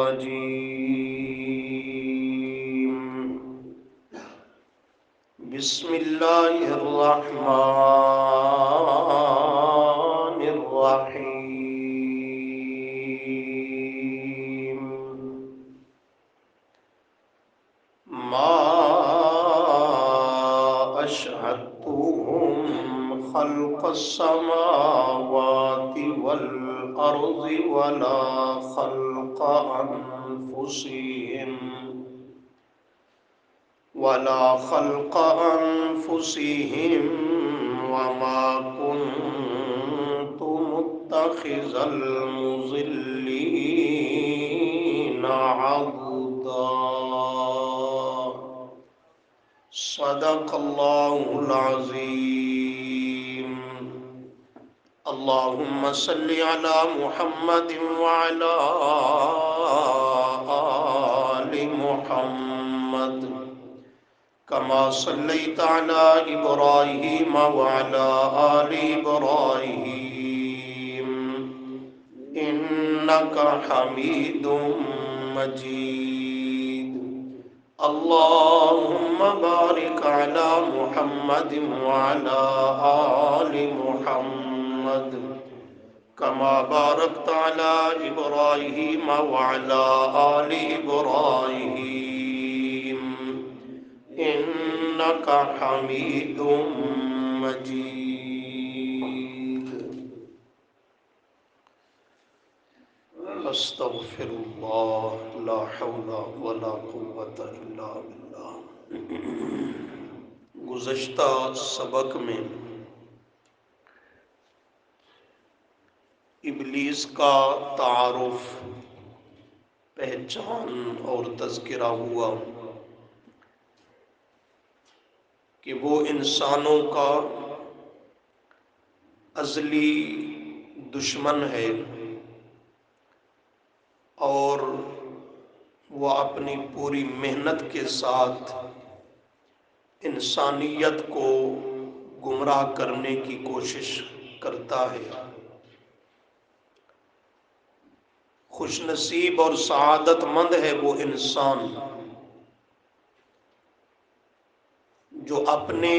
الرجيم بسم الله الرحمن الرحيم ما أشهدتهم خلق السماوات والأرض ولا خلق أنفسهم وما كنت متخذ المضلين عضدا صدق الله العظيم اللهم صل على محمد وعلى آل محمد كما صليت على إبراهيم وعلى آل إبراهيم إنك حميد مجيد اللهم بارك على محمد وعلى آل محمد كما باركت على إبراهيم وعلى آل إبراهيم إنك حميد مجيد استغفر اللہ لا حول ولا قوة الا باللہ۔ گزشتہ سبق میں ابلیس کا تعارف، پہچان اور تذکرہ ہوا کہ وہ انسانوں کا ازلی دشمن ہے اور وہ اپنی پوری محنت کے ساتھ انسانیت کو گمراہ کرنے کی کوشش کرتا ہے۔ خوش نصیب اور سعادت مند ہے وہ انسان جو اپنے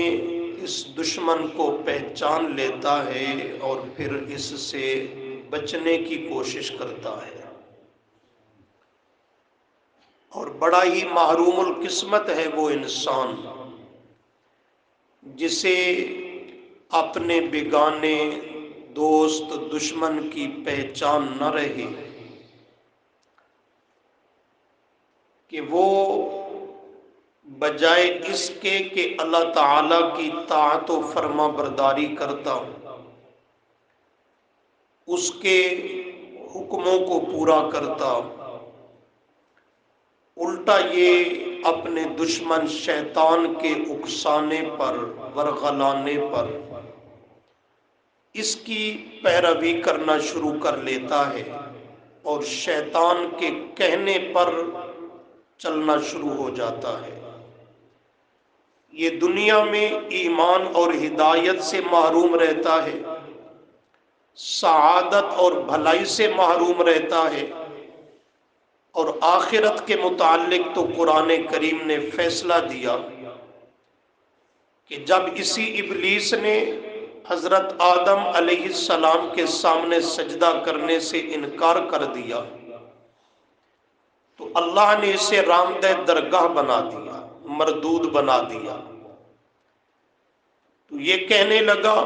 اس دشمن کو پہچان لیتا ہے اور پھر اس سے بچنے کی کوشش کرتا ہے۔ اور بڑا ہی محروم القسمت ہے وہ انسان جسے اپنے بیگانے دوست دشمن کی پہچان نہ رہے کہ وہ بجائے اس کے کہ اللہ تعالی کی طاعت و فرما برداری کرتا، اس کے حکموں کو پورا کرتا، الٹا یہ اپنے دشمن شیطان کے اکسانے پر، ورغلانے پر اس کی پیروی کرنا شروع کر لیتا ہے اور شیطان کے کہنے پر چلنا شروع ہو جاتا ہے۔ یہ دنیا میں ایمان اور ہدایت سے محروم رہتا ہے، سعادت اور بھلائی سے محروم رہتا ہے، اور آخرت کے متعلق تو قرآن کریم نے فیصلہ دیا کہ جب اسی ابلیس نے حضرت آدم علیہ السلام کے سامنے سجدہ کرنے سے انکار کر دیا تو اللہ نے اسے رامدہ درگاہ بنا دیا، مردود بنا دیا۔ تو یہ کہنے لگا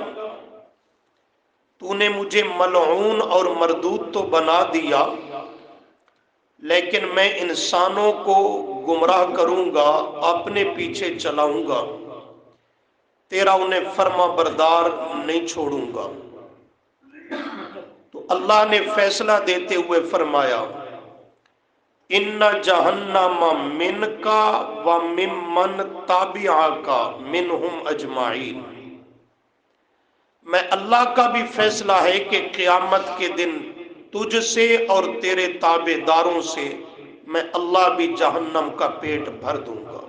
تو نے مجھے ملعون اور مردود تو بنا دیا، لیکن میں انسانوں کو گمراہ کروں گا، اپنے پیچھے چلاؤں گا، تیرا انہیں فرما بردار نہیں چھوڑوں گا۔ تو اللہ نے فیصلہ دیتے ہوئے فرمایا ان جہنم منک وممن تبعک منہم اجمعین۔ میں اللہ کا بھی فیصلہ ہے کہ قیامت کے دن تجھ سے اور تیرے تابع داروں سے میں اللہ بھی جہنم کا پیٹ بھر دوں گا،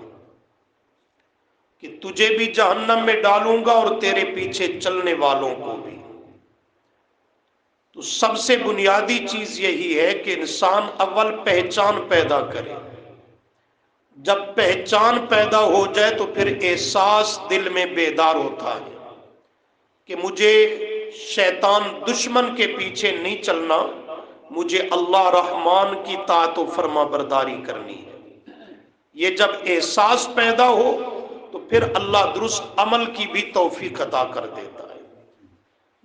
کہ تجھے بھی جہنم میں ڈالوں گا اور تیرے پیچھے چلنے والوں کو بھی۔ تو سب سے بنیادی چیز یہی ہے کہ انسان اول پہچان پیدا کرے. جب پہچان پیدا ہو جائے تو پھر احساس دل میں بیدار ہوتا ہے کہ مجھے شیطان دشمن کے پیچھے نہیں چلنا، مجھے اللہ رحمان کی طاعت و فرما برداری کرنی ہے. یہ جب احساس پیدا ہو تو پھر اللہ درست عمل کی بھی توفیق عطا کر دیتا ہے.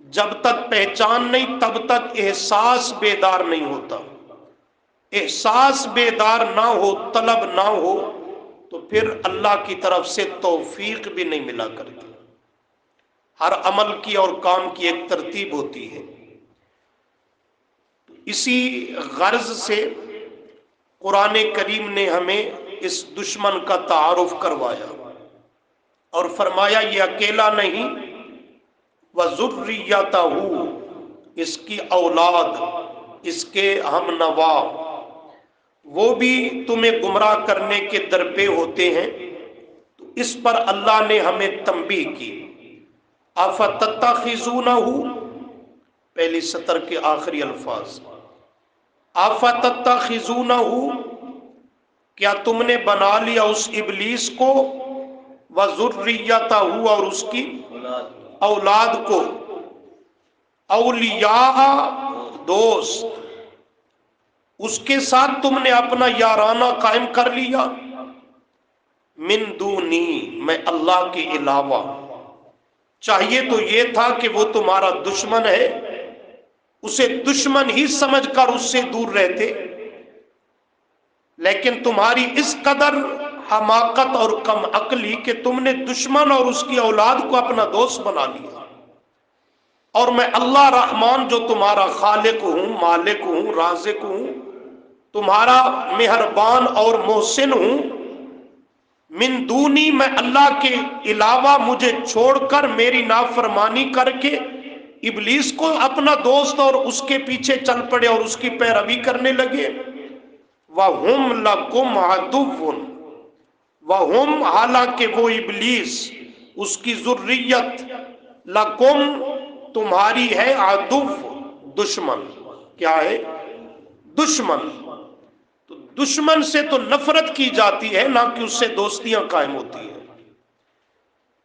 جب تک پہچان نہیں تب تک احساس بیدار نہیں ہوتا. احساس بیدار نہ ہو، طلب نہ ہو، تو پھر اللہ کی طرف سے توفیق بھی نہیں ملا کرتی. ہر عمل کی اور کام کی ایک ترتیب ہوتی ہے. اسی غرض سے قرآن کریم نے ہمیں اس دشمن کا تعارف کروایا اور فرمایا یہ اکیلا نہیں، وَذُرِّيَّتَهُ، اس کی اولاد، اس کے ہم نوا، وہ بھی تمہیں گمراہ کرنے کے درپے ہوتے ہیں. تو اس پر اللہ نے ہمیں تنبیہ کی. أَفَتَتَّخِذُونَهُ، پہلی سطر کے آخری الفاظ، أَفَتَتَّخِذُونَهُ، کیا تم نے بنا لیا اس ابلیس کو، وَذُرِّيَّتَهُ، اور اس کی اولاد کو، اولیاء، دوست، اس کے ساتھ تم نے اپنا یارانہ قائم کر لیا. من دونی، میں اللہ کے علاوہ. چاہیے تو یہ تھا کہ وہ تمہارا دشمن ہے، اسے دشمن ہی سمجھ کر اس سے دور رہتے، لیکن تمہاری اس قدر حماقت اور کم عقلی کہ تم نے دشمن اور اس کی اولاد کو اپنا دوست بنا لیا. اور میں اللہ رحمان جو تمہارا خالق ہوں، مالک ہوں، رازق ہوں، تمہارا مہربان اور محسن ہوں. من دونی، میں اللہ کے علاوہ مجھے چھوڑ کر میری نافرمانی کر کے ابلیس کو اپنا دوست اور اس کے پیچھے چل پڑے اور اس کی پیروی کرنے لگے. وَهُمْ لَكُمْ عَدُوٌّ، وَهُمْ، حالانکہ وہ ابلیس، اس کی ذریت، لَكُمْ، تمہاری ہے، عدو، دشمن. کیا ہے؟ دشمن. تو دشمن سے تو نفرت کی جاتی ہے، نہ کہ اس سے دوستیاں قائم ہوتی ہیں.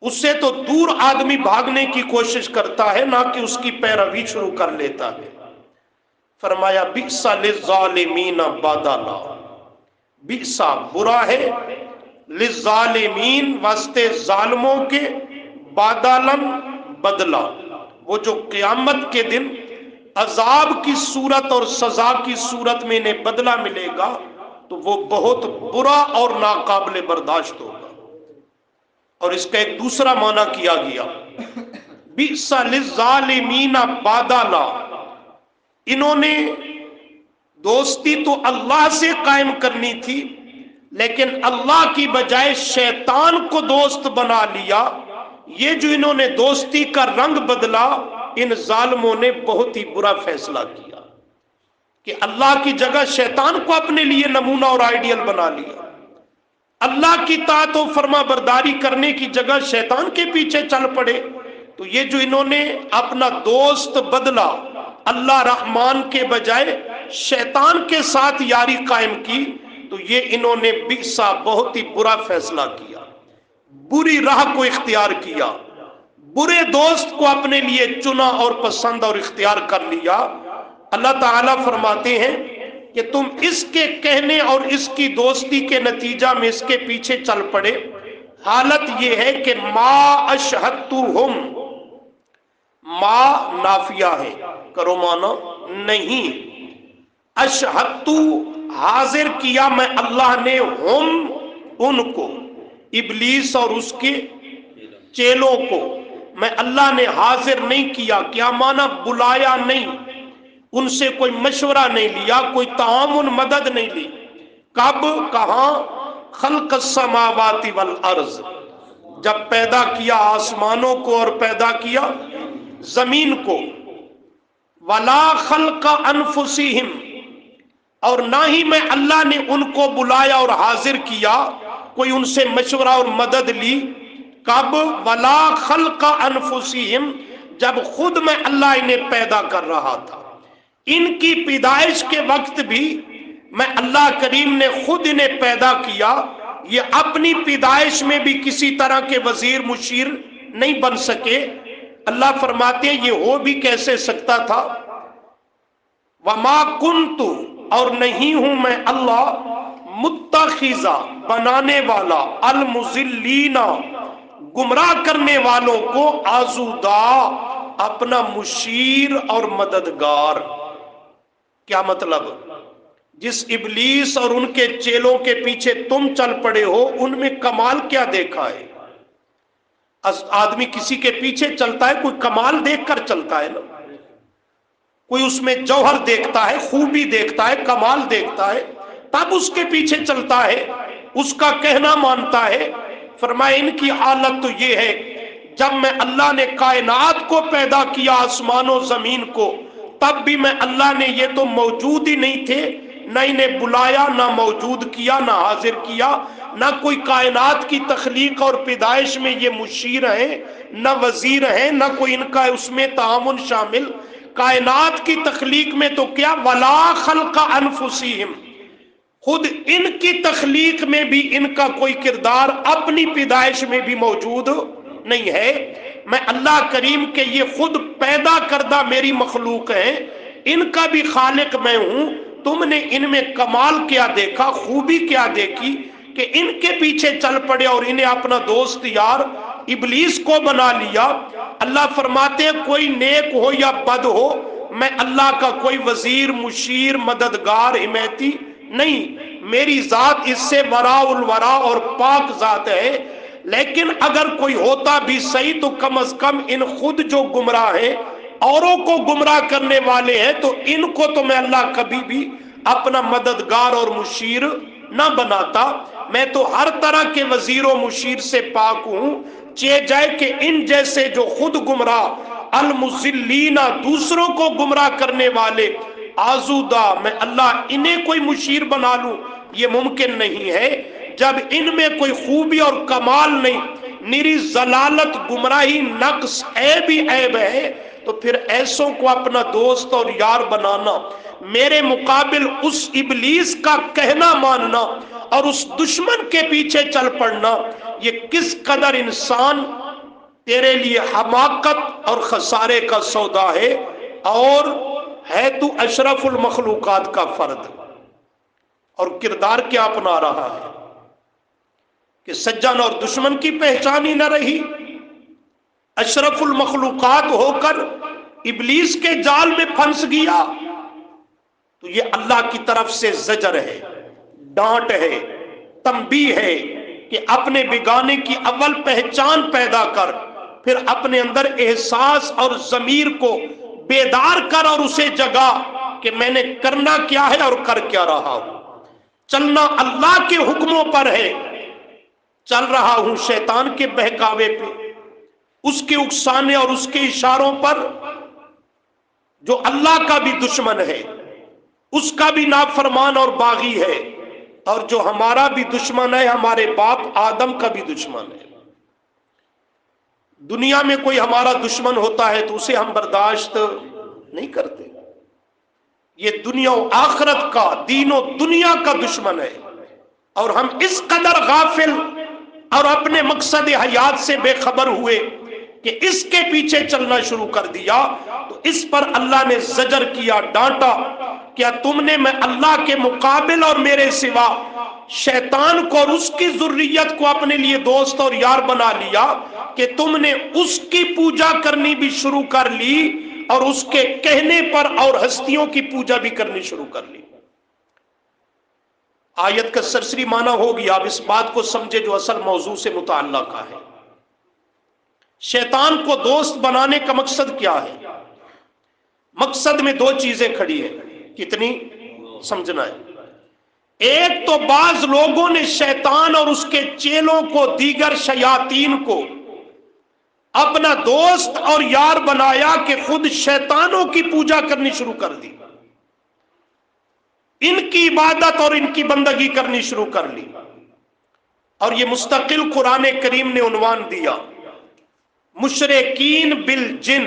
اس سے تو دور آدمی بھاگنے کی کوشش کرتا ہے، نہ کہ اس کی پیروی شروع کر لیتا ہے. فرمایا بئس للظالمین بدلا، بئس، برا ہے، للظالمین، واسطے ظالموں کے، بدلا، بدلہ، وہ جو قیامت کے دن عذاب کی صورت اور سزا کی صورت میں انہیں بدلہ ملے گا تو وہ بہت برا اور ناقابل برداشت ہوگا. اور اس کا ایک دوسرا معنی کیا گیا، بئس للظالمین بدلا، انہوں نے دوستی تو اللہ سے قائم کرنی تھی لیکن اللہ کی بجائے شیطان کو دوست بنا لیا. یہ جو انہوں نے دوستی کا رنگ بدلا، ان ظالموں نے بہت ہی برا فیصلہ کیا کہ اللہ کی جگہ شیطان کو اپنے لیے نمونہ اور آئیڈیل بنا لیا. اللہ کی طاعت و فرما برداری کرنے کی جگہ شیطان کے پیچھے چل پڑے. تو یہ جو انہوں نے اپنا دوست بدلا، اللہ رحمان کے بجائے شیطان کے ساتھ یاری قائم کی، تو یہ انہوں نے بئسا، بہت ہی برا فیصلہ کیا، بری راہ کو اختیار کیا، برے دوست کو اپنے لیے چنا اور پسند اور اختیار کر لیا. اللہ تعالیٰ فرماتے ہیں کہ تم اس کے کہنے اور اس کی دوستی کے نتیجہ میں اس کے پیچھے چل پڑے. حالت یہ ہے کہ ما اشہدتہم، ما نافیہ ہے، کرو مانا نہیں، اشہدتو، حاضر کیا میں اللہ نے، ہم، ان کو، ابلیس اور اس کے چیلوں کو، میں اللہ نے حاضر نہیں کیا. کیا مانا؟ بلایا نہیں، ان سے کوئی مشورہ نہیں لیا، کوئی تعاون، مدد نہیں لی. کب؟ کہاں؟ خلق السماوات والارض، جب پیدا کیا آسمانوں کو اور پیدا کیا زمین کو. ولا خلق انفسہم، اور نہ ہی میں اللہ نے ان کو بلایا اور حاضر کیا، کوئی ان سے مشورہ اور مدد لی. کب؟ ولا خلق انفسہم، جب خود میں اللہ انہیں پیدا کر رہا تھا. ان کی پیدائش کے وقت بھی میں اللہ کریم نے خود انہیں پیدا کیا، یہ اپنی پیدائش میں بھی کسی طرح کے وزیر مشیر نہیں بن سکے۔ اللہ فرماتے ہیں یہ ہو بھی کیسے سکتا تھا؟ وما کنت، اور نہیں ہوں میں اللہ، متخذا بنانے والا، المضلین گمراہ کرنے والوں کو، آزودا اپنا مشیر اور مددگار۔ کیا مطلب؟ جس ابلیس اور ان کے چیلوں کے پیچھے تم چل پڑے ہو، ان میں کمال کیا دیکھا ہے؟ آدمی کسی کے پیچھے چلتا ہے کوئی کمال دیکھ کر چلتا ہے نا، کوئی اس میں جوہر دیکھتا ہے، خوبی دیکھتا ہے، کمال دیکھتا ہے، تب اس کے پیچھے چلتا ہے، اس کا کہنا مانتا ہے۔ فرمایا ان کی حالت تو یہ ہے، جب میں اللہ نے کائنات کو پیدا کیا، آسمان و زمین کو، تب بھی میں اللہ نے یہ تو موجود ہی نہیں تھے، نہ انہیں بلایا، نہ موجود کیا، نہ حاضر کیا، نہ کوئی کائنات کی تخلیق اور پیدائش میں یہ مشیر ہیں، نہ وزیر ہیں، نہ کوئی ان کا اس میں تعاون شامل۔ کائنات کی تخلیق میں تو کیا، ولا خلق انفسہم، خود ان کی تخلیق میں بھی ان کا کوئی کردار اپنی پیدائش میں بھی موجود نہیں ہے۔ میں اللہ کریم کے یہ خود پیدا کردہ میری مخلوق ہیں، ان کا بھی خالق میں ہوں۔ تم نے ان میں کمال کیا دیکھا، خوبی کیا دیکھی کہ ان کے پیچھے چل پڑے اور انہیں اپنا دوست یار ابلیس کو بنا لیا۔ اللہ فرماتے ہیں کوئی نیک ہو یا بد ہو، میں اللہ کا کوئی وزیر، مشیر، مددگار، حمایتی نہیں، میری ذات اس سے وراء الورا اور پاک ذات ہے۔ لیکن اگر کوئی ہوتا بھی صحیح تو کم از کم ان خود جو گمراہ ہیں، اوروں کو گمراہ کرنے والے ہیں، تو ان کو تو میں اللہ کبھی بھی اپنا مددگار اور مشیر نہ بناتا۔ میں تو ہر طرح کے وزیر و مشیر سے پاک ہوں، چہ جائے کہ ان جیسے جو خود گمراہ، المضلین دوسروں کو گمراہ کرنے والے، آزودہ میں اللہ انہیں کوئی مشیر بنا لوں، یہ ممکن نہیں ہے۔ جب ان میں کوئی خوبی اور کمال نہیں، نری ضلالت، گمراہی، نقص، عیب ہی عیب ہے، تو پھر ایسوں کو اپنا دوست اور یار بنانا، میرے مقابل اس ابلیس کا کہنا ماننا اور اس دشمن کے پیچھے چل پڑنا، یہ کس قدر انسان تیرے لیے حماقت اور خسارے کا سودا ہے، اور ہے تو اشرف المخلوقات کا فرد، اور کردار کیا اپنا رہا ہے کہ سجن اور دشمن کی پہچان ہی نہ رہی، اشرف المخلوقات ہو کر ابلیس کے جال میں پھنس گیا۔ تو یہ اللہ کی طرف سے زجر ہے، ڈانٹ ہے، تنبیہ ہے کہ اپنے بگانے کی اول پہچان پیدا کر، پھر اپنے اندر احساس اور ضمیر کو بیدار کر اور اسے جگا کہ میں نے کرنا کیا ہے اور کر کیا رہا ہوں۔ چلنا اللہ کے حکموں پر ہے، چل رہا ہوں شیطان کے بہکاوے پہ، اس کے اکسانے اور اس کے اشاروں پر، جو اللہ کا بھی دشمن ہے، اس کا بھی نافرمان اور باغی ہے، اور جو ہمارا بھی دشمن ہے، ہمارے باپ آدم کا بھی دشمن ہے۔ دنیا میں کوئی ہمارا دشمن ہوتا ہے تو اسے ہم برداشت نہیں کرتے، یہ دنیا و آخرت کا، دین و دنیا کا دشمن ہے، اور ہم اس قدر غافل اور اپنے مقصد حیات سے بے خبر ہوئے کہ اس کے پیچھے چلنا شروع کر دیا۔ تو اس پر اللہ نے زجر کیا، ڈانٹا، کیا تم نے میں اللہ کے مقابل اور میرے سوا شیطان کو اور اس کی ذریت کو اپنے لیے دوست اور یار بنا لیا کہ تم نے اس کی پوجا کرنی بھی شروع کر لی اور اس کے کہنے پر اور ہستیوں کی پوجا بھی کرنی شروع کر لی۔ آیت کا سرسری معنی ہو گیا، اب اس بات کو سمجھے جو اصل موضوع سے متعلقہ ہے۔ شیطان کو دوست بنانے کا مقصد کیا ہے؟ مقصد میں دو چیزیں کھڑی ہیں، کتنی سمجھنا ہے۔ ایک تو بعض لوگوں نے شیطان اور اس کے چیلوں کو، دیگر شیاطین کو اپنا دوست اور یار بنایا کہ خود شیطانوں کی پوجا کرنی شروع کر دی، ان کی عبادت اور ان کی بندگی کرنی شروع کر لی، اور یہ مستقل قرآن کریم نے عنوان دیا، مشرکین بالجن،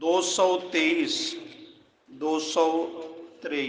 223 223,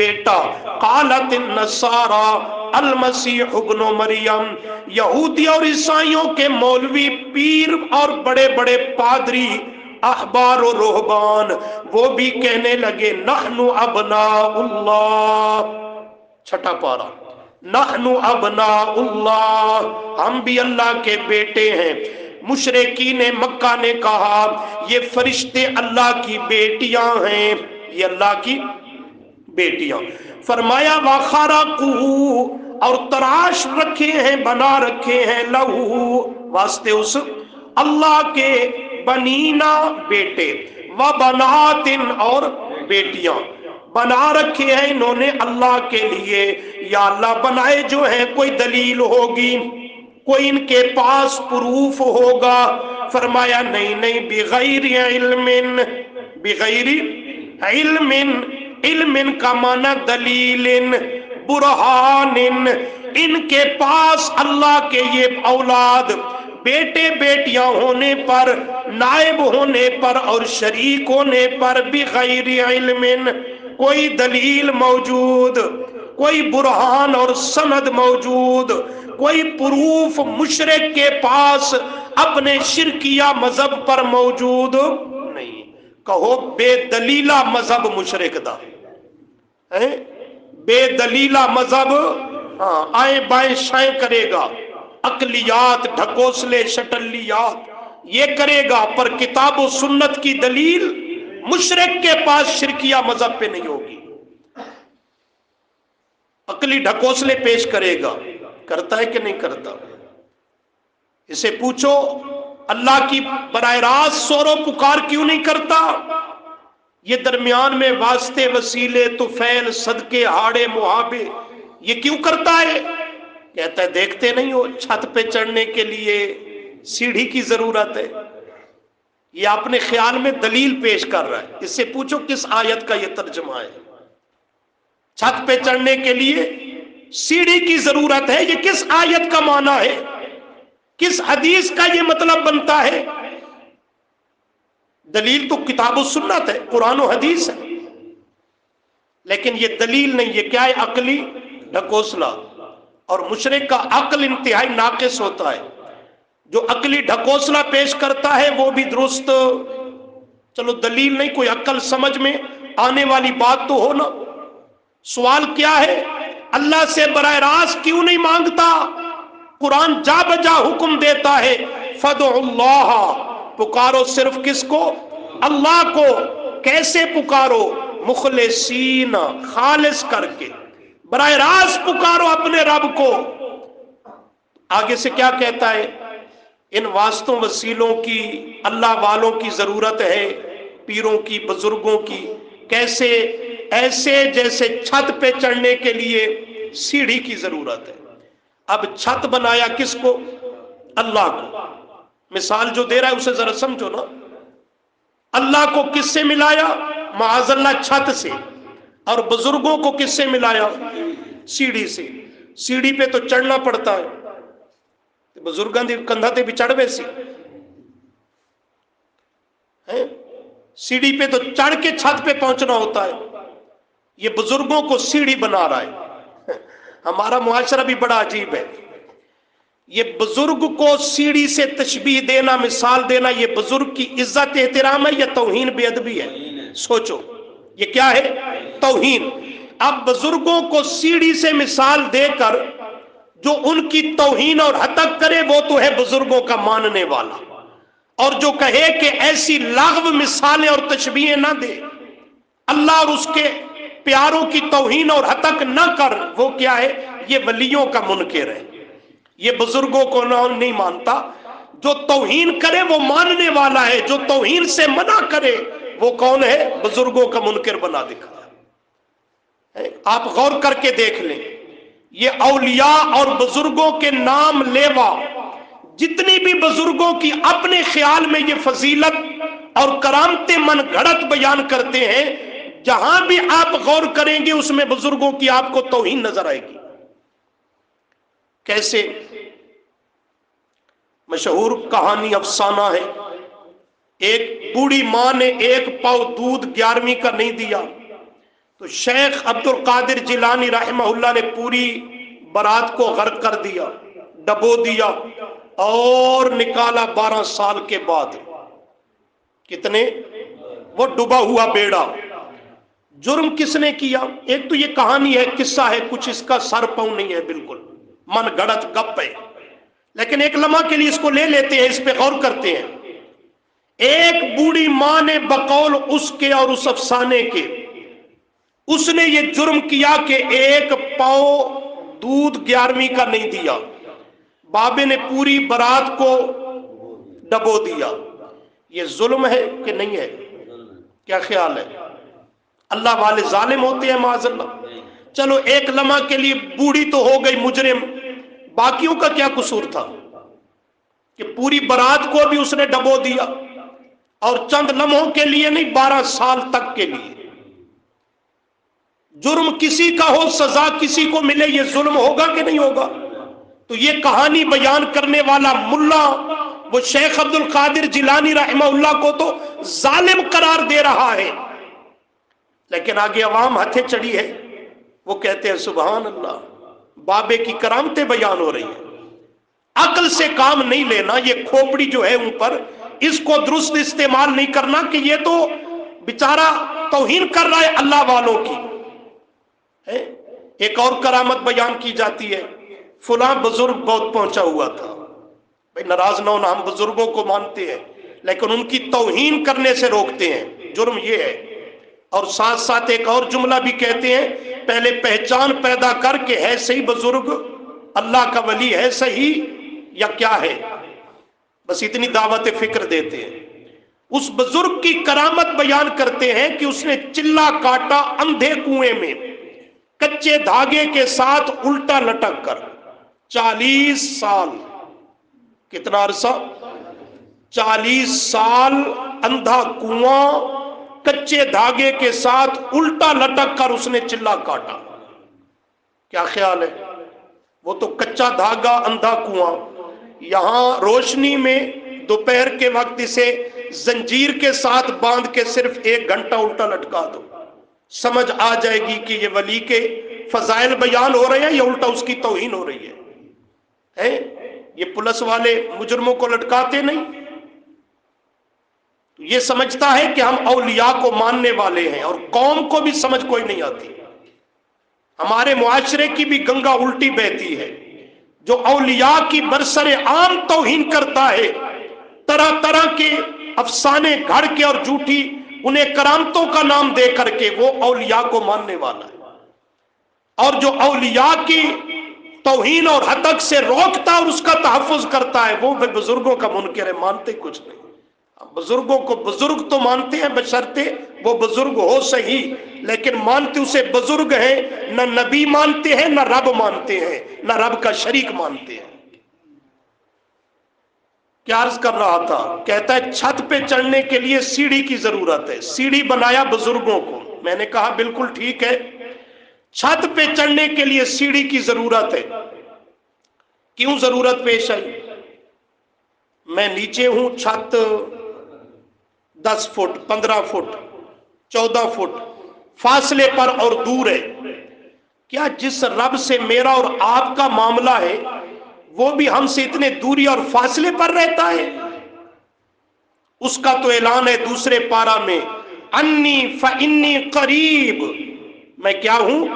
بیٹا، قالت النصارى المسیح ابن مریم، یہودی اور عیسائیوں کے مولوی، پیر اور بڑے بڑے پادری، احبار و رہبان، وہ بھی کہنے لگے نحن ابناء اللہ، چھٹا پارا، نحن ابناء اللہ، ہم بھی اللہ کے بیٹے ہیں۔ مشرکین مکہ نے کہا یہ فرشتے اللہ کی بیٹیاں ہیں، یہ اللہ کی بیٹیاں۔ فرمایا وَخَرَقُوا، اور تراش رکھے ہیں، بنا رکھے ہیں، لہو، واسطے اس اللہ کے، بنینا، بیٹے، وَبَنَاتٍ، اور بیٹیاں بنا رکھے ہیں انہوں نے اللہ کے لیے۔ یا اللہ بنائے جو ہیں کوئی دلیل ہوگی، کوئی ان کے پاس پروف ہوگا۔ فرمایا نہیں نہیں، بغیر علم، بغیر علم، علم کا معنی دلیل، برہان، ان کے پاس اللہ کے یہ اولاد، بیٹے بیٹیاں ہونے پر، نائب ہونے پر اور شریک ہونے پر، بغیر علم، کوئی دلیل موجود، کوئی برہان اور سند موجود، کوئی پروف مشرک کے پاس اپنے شرکیہ مذہب پر موجود نہیں۔ کہو بے دلیلہ مذہب مشرک دا ہے، بے دلیلہ مذہب، ہاں آئیں بائیں شائیں کرے گا، عقلیات، ڈھکوسلے، شٹلیات یہ کرے گا، پر کتاب و سنت کی دلیل مشرک کے پاس شرکیہ مذہب پہ نہیں ہوگی، عقلی ڈھکوسلے پیش کرے گا۔ کرتا ہے کہ نہیں کرتا؟ اسے پوچھو اللہ کی براہ راست سورو پکار کیوں نہیں کرتا؟ یہ درمیان میں واسطے، وسیلے، طفیل، صدقے، ہاڑے، محابے یہ کیوں کرتا ہے؟ کہتا ہے دیکھتے نہیں ہو چھت پہ چڑھنے کے لیے سیڑھی کی ضرورت ہے۔ یہ اپنے خیال میں دلیل پیش کر رہا ہے۔ اس سے پوچھو کس آیت کا یہ ترجمہ ہے؟ چھت پہ چڑھنے کے لیے سیڑھی کی ضرورت ہے، یہ کس آیت کا معنی ہے؟ کس حدیث کا یہ مطلب بنتا ہے؟ دلیل تو کتاب و سنت ہے، قرآن و حدیث ہے، لیکن یہ دلیل نہیں، یہ کیا ہے؟ عقلی ڈھکوسلا۔ اور مشرک کا عقل انتہائی ناقص ہوتا ہے، جو عقلی ڈھکوسلا پیش کرتا ہے وہ بھی درست، چلو دلیل نہیں، کوئی عقل سمجھ میں آنے والی بات تو ہو نا۔ سوال کیا ہے؟ اللہ سے براہ راست کیوں نہیں مانگتا؟ قرآن جا بجا حکم دیتا ہے فَادْعُوا اللَّهَ، پکارو صرف کس کو؟ اللہ کو۔ کیسے پکارو؟ مخلصین، خالص کر کے، براہ راست پکارو اپنے رب کو۔ آگے سے کیا کہتا ہے؟ ان واسطوں وسیلوں کی اللہ والوں کی ضرورت ہے، پیروں کی، بزرگوں کی۔ کیسے؟ ایسے جیسے چھت پہ چڑھنے کے لیے سیڑھی کی ضرورت ہے۔ اب چھت بنایا کس کو؟ اللہ کو۔ مثال جو دے رہا ہے اسے ذرا سمجھو نا، اللہ کو کس سے ملایا؟ معاذ اللہ چھت سے۔ اور بزرگوں کو کس سے ملایا؟ سیڑھی سے۔ سیڑھی پہ تو چڑھنا پڑتا ہے، بزرگاں دی کندھا تے بھی چڑھ ویسی ہے، سیڑھی پہ تو چڑھ کے چھت پہ پہنچنا ہوتا ہے۔ یہ بزرگوں کو سیڑھی بنا رہا ہے۔ ہمارا معاشرہ بھی بڑا عجیب ہے، یہ بزرگ کو سیڑھی سے تشبیہ دینا، مثال دینا، یہ بزرگ کی عزت احترام ہے یا توہین بے ادبی ہے؟ سوچو یہ کیا ہے؟ توہین۔ اب بزرگوں کو سیڑھی سے مثال دے کر جو ان کی توہین اور حتق کرے وہ تو ہے بزرگوں کا ماننے والا، اور جو کہے کہ ایسی لغو مثالیں اور تشبیہیں نہ دے، اللہ اور اس کے پیاروں کی توہین اور حتق نہ کر، وہ کیا ہے؟ یہ ولیوں کا منکر ہے، یہ بزرگوں کو نہیں مانتا۔ جو توہین کرے وہ ماننے والا ہے، جو توہین سے منع کرے وہ کون ہے؟ بزرگوں کا منکر بنا دکھایا۔ آپ غور کر کے دیکھ لیں، یہ اولیاء اور بزرگوں کے نام لیوا جتنی بھی بزرگوں کی اپنے خیال میں یہ فضیلت اور کرامتیں من گھڑت بیان کرتے ہیں، جہاں بھی آپ غور کریں گے اس میں بزرگوں کی آپ کو توہین نظر آئے گی۔ کیسے؟ مشہور کہانی افسانہ ہے، ایک بوڑھی ماں نے ایک پاؤ دودھ 11ویں کا نہیں دیا تو شیخ عبد القادر جیلانی رحمہ اللہ نے پوری برات کو غرق کر دیا، ڈبو دیا اور نکالا 12 سال کے بعد۔ کتنے؟ وہ ڈوبا ہوا بیڑا۔ جرم کس نے کیا؟ ایک تو یہ کہانی ہے، قصہ ہے، کچھ اس کا سر پاؤں نہیں ہے، بالکل من گڑت گپ ہے، لیکن ایک لمحہ کے لیے اس کو لے لیتے ہیں، اس پہ غور کرتے ہیں۔ ایک بوڑھی ماں نے بقول اس کے اور اس افسانے کے، اس نے یہ جرم کیا کہ ایک پاؤں دودھ 11ویں کا نہیں دیا، بابے نے پوری برات کو ڈبو دیا۔ یہ ظلم ہے کہ نہیں ہے؟ کیا خیال ہے؟ اللہ والے ظالم ہوتے ہیں معاذ اللہ۔ چلو ایک لمحہ کے لیے بوڑھی تو ہو گئی مجرم، باقیوں کا کیا قصور تھا کہ پوری برات کو بھی اس نے ڈبو دیا، اور چند لمحوں کے لیے نہیں، 12 سال تک کے لیے۔ جرم کسی کا ہو، سزا کسی کو ملے، یہ ظلم ہوگا کہ نہیں ہوگا؟ تو یہ کہانی بیان کرنے والا ملا وہ شیخ عبد القادر جیلانی رحمہ اللہ کو تو ظالم قرار دے رہا ہے، لیکن آگے عوام ہتھے چڑھی ہے، وہ کہتے ہیں سبحان اللہ، بابے کی کرامتیں بیان ہو رہی ہیں۔ عقل سے کام نہیں لینا، یہ کھوپڑی جو ہے اوپر، اس کو درست استعمال نہیں کرنا کہ یہ تو بیچارہ توہین کر رہا ہے اللہ والوں کی۔ ایک اور کرامت بیان کی جاتی ہے، فلاں بزرگ بہت پہنچا ہوا تھا۔ بھائی ناراض نہ ہونا، ہم بزرگوں کو مانتے ہیں لیکن ان کی توہین کرنے سے روکتے ہیں، جرم یہ ہے۔ اور ساتھ ساتھ ایک اور جملہ بھی کہتے ہیں، پہلے پہچان پیدا کر کے ہے صحیح بزرگ اللہ کا ولی ہے صحیح یا کیا ہے، بس اتنی دعوت فکر دیتے ہیں۔ اس بزرگ کی کرامت بیان کرتے ہیں کہ اس نے چلا کاٹا اندھے کنویں میں کچے دھاگے کے ساتھ الٹا لٹک کر، 40 سال۔ کتنا عرصہ؟ 40 سال اندھا کنواں کچے دھاگے کے ساتھ الٹا لٹک کر اس نے چلا کاٹا۔ کیا خیال ہے؟ وہ تو کچا دھاگا، اندھا کنواں، یہاں روشنی میں دوپہر کے وقت اسے زنجیر کے ساتھ باندھ کے صرف 1 گھنٹہ الٹا لٹکا دو، سمجھ آ جائے گی کہ یہ ولی کے فضائل بیان ہو رہے ہیں یا الٹا اس کی توہین ہو رہی ہے۔ یہ پولیس والے مجرموں کو لٹکاتے نہیں، یہ سمجھتا ہے کہ ہم اولیاء کو ماننے والے ہیں، اور قوم کو بھی سمجھ کوئی نہیں آتی۔ ہمارے معاشرے کی بھی گنگا الٹی بہتی ہے، جو اولیاء کی برسر عام توہین کرتا ہے، طرح طرح کے افسانے گھڑ کے اور جھوٹی انہیں کرامتوں کا نام دے کر کے وہ اولیاء کو ماننے والا ہے، اور جو اولیاء کی توہین اور حتک سے روکتا اور اس کا تحفظ کرتا ہے وہ بزرگوں کا منکر ہے، مانتے کچھ نہیں۔ بزرگوں کو بزرگ تو مانتے ہیں بشرطے وہ بزرگ ہو صحیح، لیکن مانتے اسے بزرگ ہیں، نہ نبی مانتے ہیں، نہ رب مانتے ہیں، نہ رب کا شریک مانتے ہیں۔ کیا عرض کر رہا تھا؟ کہتا ہے چھت پہ چڑھنے کے لیے سیڑھی کی ضرورت ہے، سیڑھی بنایا بزرگوں کو۔ میں نے کہا بالکل ٹھیک ہے، چھت پہ چڑھنے کے لیے سیڑھی کی ضرورت ہے۔ کیوں ضرورت پیش آئی؟ میں نیچے ہوں، چھت 10 فٹ 15 فٹ 14 فٹ فاصلے پر اور دور ہے۔ کیا جس رب سے میرا اور آپ کا معاملہ ہے وہ بھی ہم سے اتنے دوری اور فاصلے پر رہتا ہے؟ اس کا تو اعلان ہے دوسرے پارہ میں، انی فانی قریب، میں کیا ہوں؟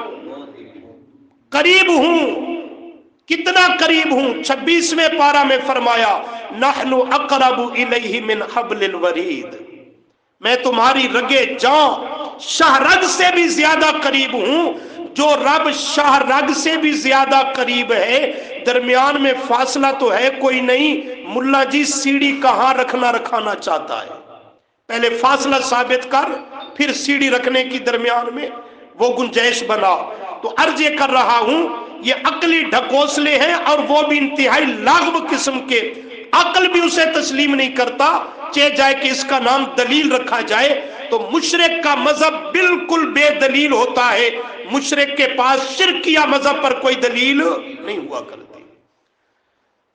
قریب ہوں۔ کتنا قریب ہوں؟ 26ویں پارہ میں فرمایا نحن اقرب الیہ من حبل الورید، میں تمہاری رگے جاں شاہ رگ سے بھی زیادہ قریب ہوں۔ جو رب شاہ رگ سے بھی زیادہ قریب ہے، درمیان میں فاصلہ تو ہے کوئی نہیں، ملا جی سیڑھی کہاں رکھنا رکھانا چاہتا ہے؟ پہلے فاصلہ ثابت کر، پھر سیڑھی رکھنے کی درمیان میں وہ گنجائش بنا۔ تو عرض یہ کر رہا ہوں، یہ عقلی ڈھکوسلے ہیں، اور وہ بھی انتہائی لاغب قسم کے، عقل بھی اسے تسلیم نہیں کرتا، چاہے جائے کہ اس کا نام دلیل رکھا جائے۔ تو مشرک کا مذہب بالکل بے دلیل ہوتا ہے، مشرک کے پاس شرکیہ مذہب پر کوئی دلیل نہیں ہوا کرتی۔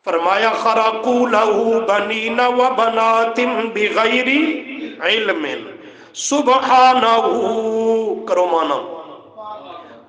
فرمایا خرقوا لہ بنین و بنات بغیر علم سبحانہ، کرو مانا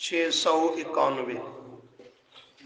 691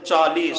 40,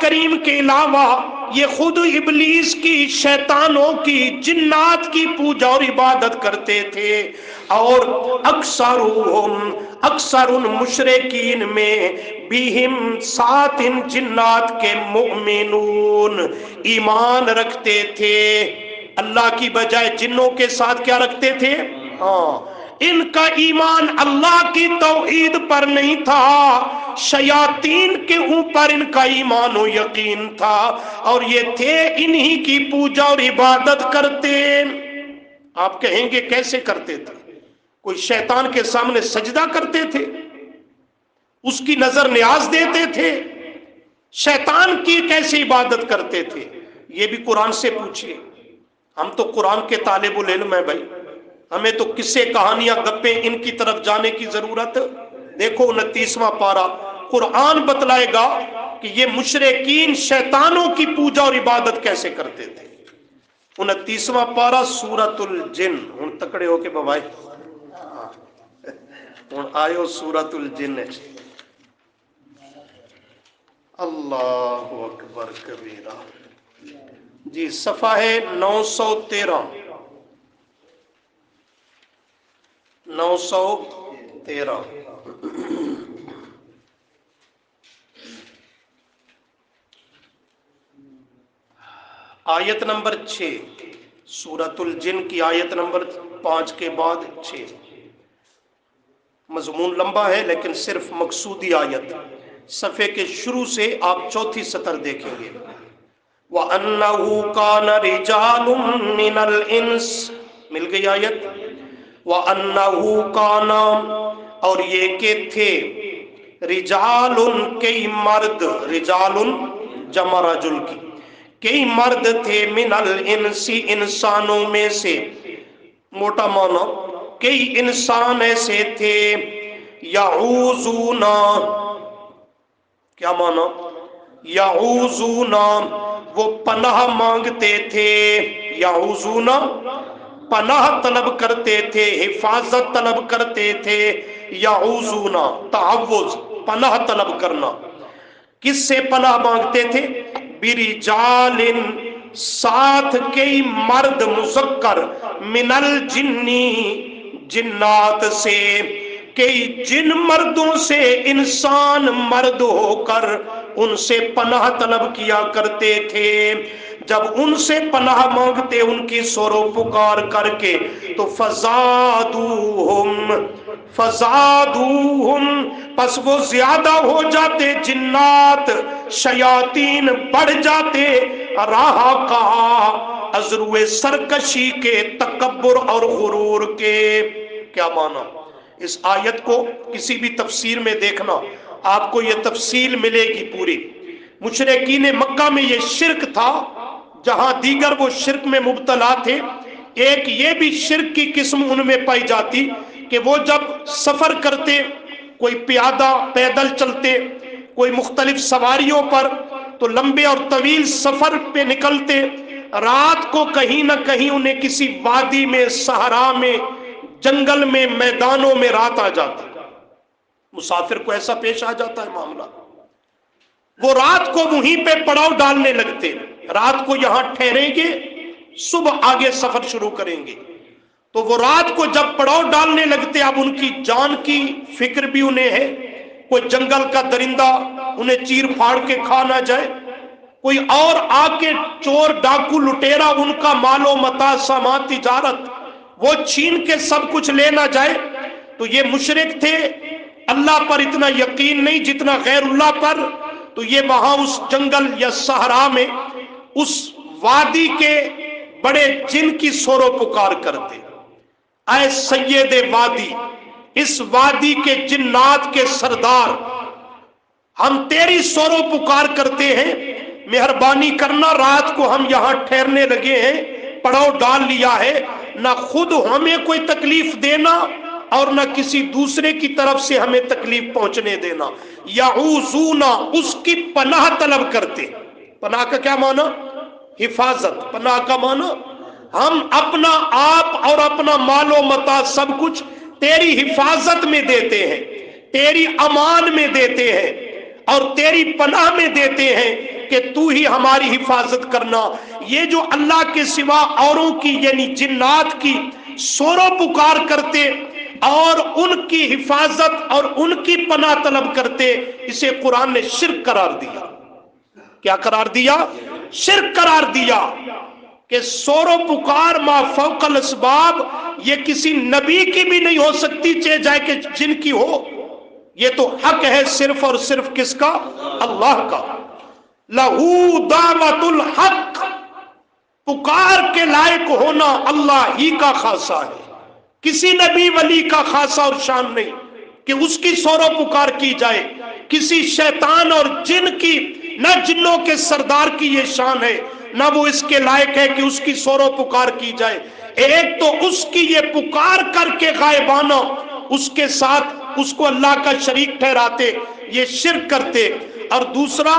کریم کے علاوہ یہ خود ابلیس کی، شیطانوں کی، جنات کی پوجا اور عبادت کرتے تھے. اور اکثر ان مشرکین میں بہم سات ان جنات کے مؤمنون ایمان رکھتے تھے. اللہ کی بجائے جنوں کے ساتھ کیا رکھتے تھے؟ ہاں، ان کا ایمان اللہ کی توحید پر نہیں تھا، شیاطین کے اوپر ان کا ایمان و یقین تھا، اور یہ تھے انہی کی پوجا اور عبادت کرتے. آپ کہیں گے کیسے کرتے تھے؟ کوئی شیطان کے سامنے سجدہ کرتے تھے؟ اس کی نظر نیاز دیتے تھے؟ شیطان کی کیسے عبادت کرتے تھے؟ یہ بھی قرآن سے پوچھئے. ہم تو قرآن کے طالب العلم ہیں بھائی، ہمیں تو قصے کہانیاں گپیں ان کی طرف جانے کی ضرورت. دیکھو 29واں پارہ قرآن بتلائے گا کہ یہ مشرکین شیطانوں کی پوجا اور عبادت کیسے کرتے تھے. 29واں پارہ سورۃ الجن. ہن تکڑے ہو کے ببائے ہن آئیو سورۃ الجن. اللہ اکبر کبیرہ. جی صفحہ ہے 913. 913 آیت نمبر 6، سورۃ الجن کی آیت نمبر 5 کے بعد 6. مضمون لمبا ہے لیکن صرف مقصودی آیت. صفحے کے شروع سے آپ چوتھی سطر دیکھیں گے. وَأَنَّهُ كَانَ رِجَالٌ مِّنَ الْإِنسِ. مل گئی آیت. وَأَنَّهُ كَانَ، اور یہ کہ تھے، رجال کئی مرد، رجال جمع رجل کی، کئی مرد تھے، من الانسی انسانوں میں سے، موٹا معنی کئی انسان ایسے تھے، یعوذون، کیا معنی؟ یعوذون، وہ پناہ مانگتے تھے، یعوذون پناہ طلب کرتے تھے، حفاظت طلب کرتے تھے، یعوذون تعوذ پناہ طلب کرنا. کس سے پناہ مانگتے تھے؟ برجال ساتھ کئی مرد مذکر، من الجنی جنات سے، کئی جن مردوں سے انسان مرد ہو کر ان سے پناہ طلب کیا کرتے تھے. جب ان سے پناہ مانگتے ان کی سور و پکار کر کے تو فزادوہم پس وہ زیادہ ہو جاتے، جنات شیاطین بڑھ جاتے، راہا کہا ازروے سرکشی کے، تکبر اور غرور کے. کیا معنی؟ اس آیت کو کسی بھی تفسیر میں دیکھنا، آپ کو یہ تفصیل ملے گی پوری. مشرکین مکہ میں یہ شرک تھا جہاں دیگر وہ شرک میں مبتلا تھے. ایک یہ بھی شرک کی قسم ان میں پائی جاتی کہ وہ جب سفر کرتے، کوئی پیادہ پیدل چلتے، کوئی مختلف سواریوں پر، تو لمبے اور طویل سفر پہ نکلتے، رات کو کہیں نہ کہیں انہیں کسی وادی میں، صحرا میں، جنگل میں، میدانوں میں رات آ جاتی. مسافر کو ایسا پیش آ جاتا ہے معاملہ، وہ رات کو وہیں پہ پڑاؤ ڈالنے لگتے، رات کو یہاں ٹھہریں گے، صبح آگے سفر شروع کریں گے. تو وہ رات کو جب پڑاؤ ڈالنے لگتے، اب ان کی جان کی فکر بھی انہیں ہے، کوئی جنگل کا درندہ انہیں چیر پھاڑ کے کھا نہ جائے، کوئی اور آ کے چور ڈاکو لٹیرا ان کا مال و متاع سامان تجارت وہ چھین کے سب کچھ لے نہ جائے. تو یہ مشرک تھے، اللہ پر اتنا یقین نہیں جتنا غیر اللہ پر. تو یہ وہاں اس جنگل یا صحرا میں اس وادی کے بڑے جن کی سور و پکار کرتے، اے سید وادی، اس وادی کے جنات کے سردار، ہم تیری سور و پکار کرتے ہیں، مہربانی کرنا، رات کو ہم یہاں ٹھہرنے لگے ہیں، پڑاؤ ڈال لیا ہے، نہ خود ہمیں کوئی تکلیف دینا اور نہ کسی دوسرے کی طرف سے ہمیں تکلیف پہنچنے دینا. یعوذون اس کی پناہ طلب کرتے. پناہ کا کیا معنی؟ حفاظت. پناہ کا معنی ہم اپنا آپ اور اپنا مال و متاع سب کچھ تیری حفاظت میں دیتے ہیں، تیری امان میں دیتے ہیں. اور تیری پناہ میں دیتے ہیں کہ تو ہی ہماری حفاظت کرنا۔ یہ جو اللہ کے سوا اوروں کی یعنی جنات کی سورو پکار کرتے اور ان کی حفاظت اور ان کی پناہ طلب کرتے، اسے قرآن نے شرک قرار دیا۔ کیا قرار دیا؟ شرک قرار دیا کہ سورو پکار ما فوق الاسباب یہ کسی نبی کی بھی نہیں ہو سکتی، چاہے جائے کہ جن کی ہو، یہ تو حق ہے صرف اور صرف کس کا؟ اللہ کا۔ لہو دعوت الحق، پکار کے لائق ہونا اللہ ہی کا خاصہ ہے، کسی نبی ولی کا خاصہ اور شان نہیں کہ اس کی سورو پکار کی جائے، کسی شیطان اور جن کی، نہ جنوں کے سردار کی یہ شان ہے، نہ وہ اس کے لائق ہے کہ اس کی سورو پکار کی جائے۔ ایک تو اس کی یہ پکار کر کے غائبانہ اس کے ساتھ اس کو اللہ کا شریک ٹھہراتے، یہ شرک کرتے، اور دوسرا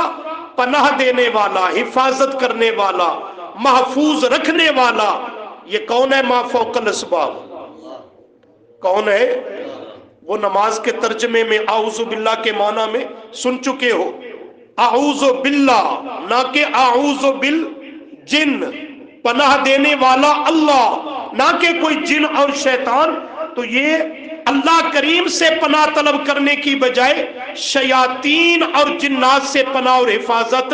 پناہ دینے والا، حفاظت کرنے والا، محفوظ رکھنے والا، یہ کون ہے؟ ما فوق الاسباب کون ہے؟ وہ نماز کے ترجمے میں اعوذ باللہ کے معنی میں سن چکے ہو، اعوذ باللہ نہ کہ اعوذ بالجن، پناہ دینے والا اللہ، نہ کہ کوئی جن اور شیطان۔ تو یہ اللہ کریم سے پناہ طلب کرنے کی بجائے شیاطین اور جنات سے پناہ اور حفاظت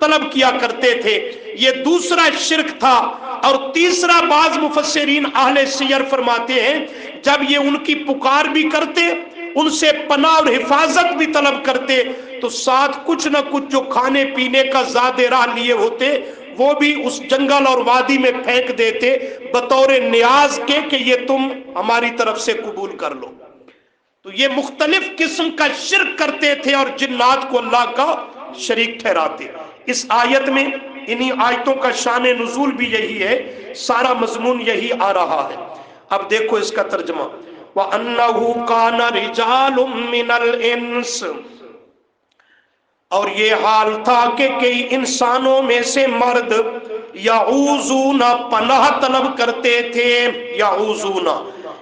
طلب کیا کرتے تھے، یہ دوسرا شرک تھا۔ اور تیسرا بعض مفسرین اہل سیر فرماتے ہیں جب یہ ان کی پکار بھی کرتے، ان سے پناہ اور حفاظت بھی طلب کرتے، تو ساتھ کچھ نہ کچھ جو کھانے پینے کا زاد راہ لیے ہوتے وہ بھی اس جنگل اور وادی میں پھینک دیتے بطور نیاز کے کہ یہ تم ہماری طرف سے قبول کر لو۔ تو یہ مختلف قسم کا شرک کرتے تھے اور جنات کو اللہ کا شریک ٹھہراتے۔ اس آیت میں انہی آیتوں کا شان نزول بھی یہی ہے، سارا مضمون یہی آ رہا ہے۔ اب دیکھو اس کا ترجمہ، وَأَنَّهُ كَانَ رِجَالٌ مِّنَ الْإِنسِ، اور یہ حال تھا کہ کئی انسانوں میں سے مرد یعوذون پناہ طلب کرتے تھے، یعوذون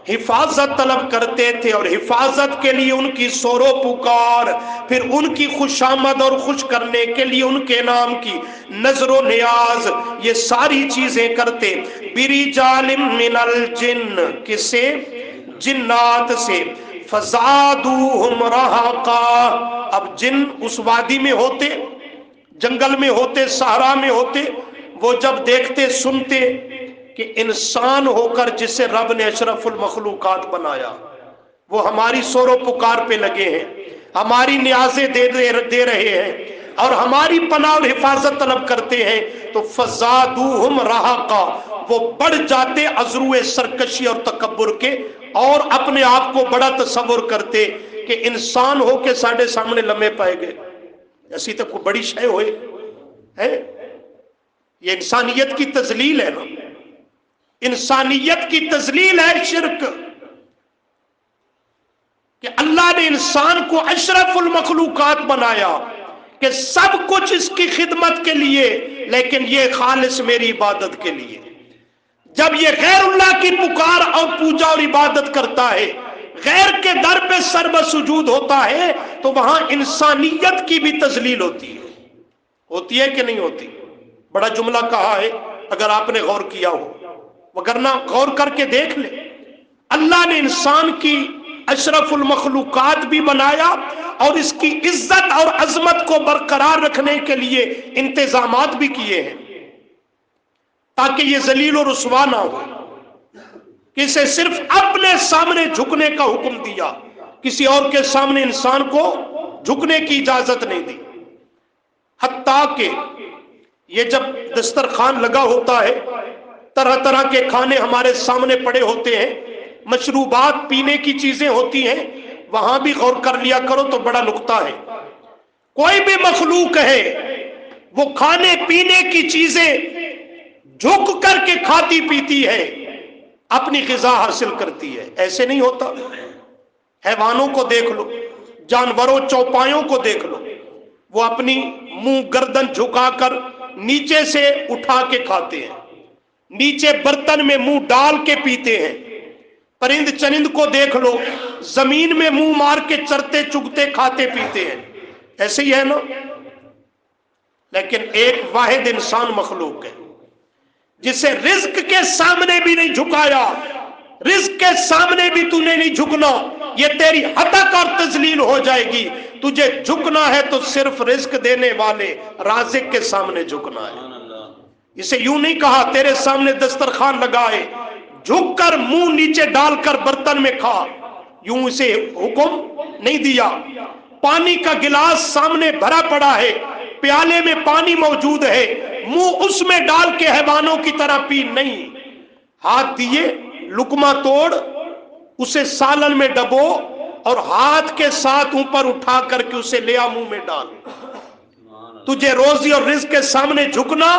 حفاظت طلب کرتے تھے، اور حفاظت کے لیے ان کی سورو پکار، پھر ان کی خوشامد اور خوش کرنے کے لیے ان کے نام کی نظر و نیاز، یہ ساری چیزیں کرتے۔ برجال من الجن، کس سے؟ جنات سے۔ فزادوہم رہقا، اب جن اس وادی میں ہوتے، جنگل میں ہوتے، صحرا میں ہوتے، وہ جب دیکھتے سنتے کہ انسان ہو کر جسے رب نے اشرف المخلوقات بنایا وہ ہماری سور و پکار پہ لگے ہیں، ہماری نیازیں دے رہے ہیں اور ہماری پناہ اور حفاظت طلب کرتے ہیں، تو فزادوہم رہقا، وہ بڑھ جاتے عذرو سرکشی اور تکبر کے، اور اپنے آپ کو بڑا تصور کرتے کہ انسان ہو کے ساڑھے سامنے لمحے پائے گئے، ایسی تو کوئی بڑی شے ہوئے ہے۔ یہ انسانیت کی تذلیل ہے نا، انسانیت کی تذلیل ہے شرک، کہ اللہ نے انسان کو اشرف المخلوقات بنایا کہ سب کچھ اس کی خدمت کے لیے، لیکن یہ خالص میری عبادت کے لیے۔ جب یہ غیر اللہ کی پکار اور پوجا اور عبادت کرتا ہے، غیر کے در پہ سر بسجود ہوتا ہے، تو وہاں انسانیت کی بھی تذلیل ہوتی ہے کہ نہیں ہوتی؟ بڑا جملہ کہا ہے اگر آپ نے غور کیا ہو، وگرنہ غور کر کے دیکھ لیں، اللہ نے انسان کی اشرف المخلوقات بھی بنایا اور اس کی عزت اور عظمت کو برقرار رکھنے کے لیے انتظامات بھی کیے ہیں تاکہ یہ ذلیل و رسوا نہ ہو، کہ اسے صرف اپنے سامنے جھکنے کا حکم دیا، کسی اور کے سامنے انسان کو جھکنے کی اجازت نہیں دی۔ حتیٰ کہ یہ جب دسترخوان لگا ہوتا ہے، طرح طرح کے کھانے ہمارے سامنے پڑے ہوتے ہیں، مشروبات پینے کی چیزیں ہوتی ہیں، وہاں بھی غور کر لیا کرو تو بڑا نقطہ ہے۔ کوئی بھی مخلوق ہے وہ کھانے پینے کی چیزیں جھک کر کے کھاتی پیتی ہے، اپنی غذا حاصل کرتی ہے، ایسے نہیں ہوتا؟ حیوانوں کو دیکھ لو، جانوروں چوپایوں کو دیکھ لو، وہ اپنی منہ گردن جھکا کر نیچے سے اٹھا کے کھاتے ہیں، نیچے برتن میں منہ ڈال کے پیتے ہیں۔ پرند چرند کو دیکھ لو، زمین میں منہ مار کے چرتے چگتے کھاتے پیتے ہیں۔ ایسے ہی ہے نا؟ لیکن ایک واحد انسان مخلوق ہے جسے رزق کے سامنے بھی نہیں جھکایا، رزق کے سامنے بھی تو نے نہیں جھکنا، یہ تیری ہتک اور تذلیل ہو جائے گی۔ تجھے جھکنا ہے تو صرف رزق دینے والے رازق کے سامنے جھکنا ہے۔ اسے یوں نہیں کہا تیرے سامنے دسترخوان لگائے، جھک کر منہ نیچے ڈال کر برتن میں کھا، یوں اسے حکم نہیں دیا۔ پانی کا گلاس سامنے بھرا پڑا ہے، پیالے میں پانی موجود ہے، منہ اس میں ڈال کے حیوانوں کی طرح پی نہیں، ہاتھ دیے لقمہ توڑ، اسے سالن میں ڈبو اور ہاتھ کے ساتھ اوپر اٹھا کر کے اسے لیا منہ میں ڈال۔ تجھے روزی اور رزق کے سامنے جھکنا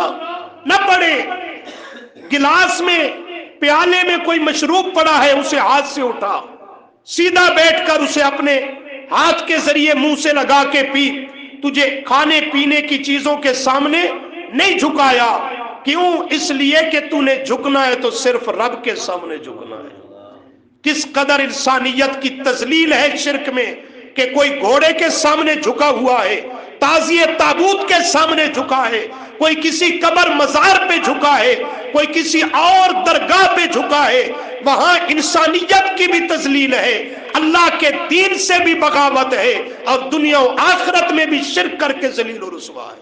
نہ پڑے۔ گلاس میں پیالے میں کوئی مشروب پڑا ہے، اسے ہاتھ سے اٹھا، سیدھا بیٹھ کر اسے اپنے ہاتھ کے ذریعے منہ سے لگا کے پی۔ تجھے کھانے پینے کی چیزوں کے سامنے نہیں جھکایا، کیوں؟ اس لیے کہ تو نے جھکنا ہے تو صرف رب کے سامنے جھکنا ہے۔ کس قدر انسانیت کی تذلیل ہے شرک میں کہ کوئی گھوڑے کے سامنے جھکا ہوا ہے، تازیے تابوت کے سامنے جھکا ہے، کوئی کسی قبر مزار پہ جھکا ہے، کوئی کسی اور درگاہ پہ جھکا ہے۔ وہاں انسانیت کی بھی تذلیل ہے، اللہ کے دین سے بھی بغاوت ہے، اور دنیا و آخرت میں بھی شرک کر کے ذلیل و رسوا ہے۔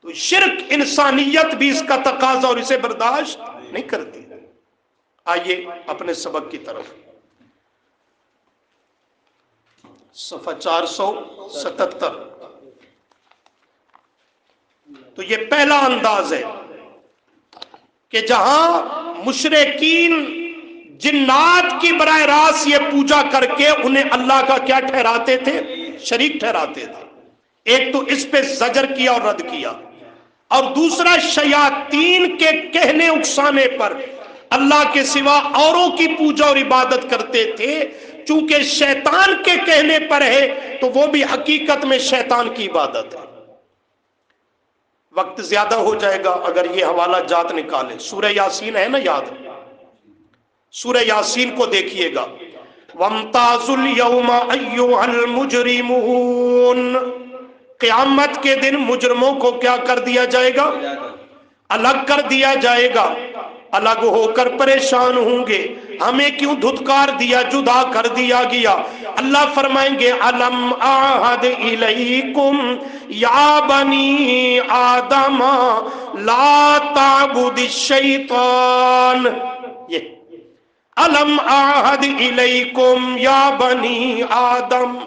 تو شرک انسانیت بھی اس کا تقاضا اور اسے برداشت نہیں کرتی۔ آئیے اپنے سبق کی طرف، صفحہ 477۔ تو یہ پہلا انداز ہے کہ جہاں مشرکین جنات کی براہ راست یہ پوجا کر کے انہیں اللہ کا کیا ٹھہراتے تھے؟ شریک ٹھہراتے تھے۔ ایک تو اس پہ زجر کیا اور رد کیا، اور دوسرا شیاطین کے کہنے اکسانے پر اللہ کے سوا اوروں کی پوجا اور عبادت کرتے تھے۔ چونکہ شیطان کے کہنے پر ہے تو وہ بھی حقیقت میں شیطان کی عبادت ہے۔ وقت زیادہ ہو جائے گا اگر یہ حوالہ جات نکالے۔ سورہ یاسین ہے نا یاد؟ سورہ یاسین کو دیکھیے گا، وَامْتَازُوا الْيَوْمَ أَيُّهَا الْمُجْرِمُونَ۔ قیامت کے دن مجرموں کو کیا کر دیا جائے گا؟ الگ کر دیا جائے گا، الگ ہو کر پریشان ہوں گے۔ ہمیں کیوں دھتکار دیا، جدا کر دیا گیا؟ اللہ فرمائیں گے الم اعہد الیکم یا بنی آدم لا تعبد الشیطان۔ یہ الم اعہد الیکم یا بنی آدم،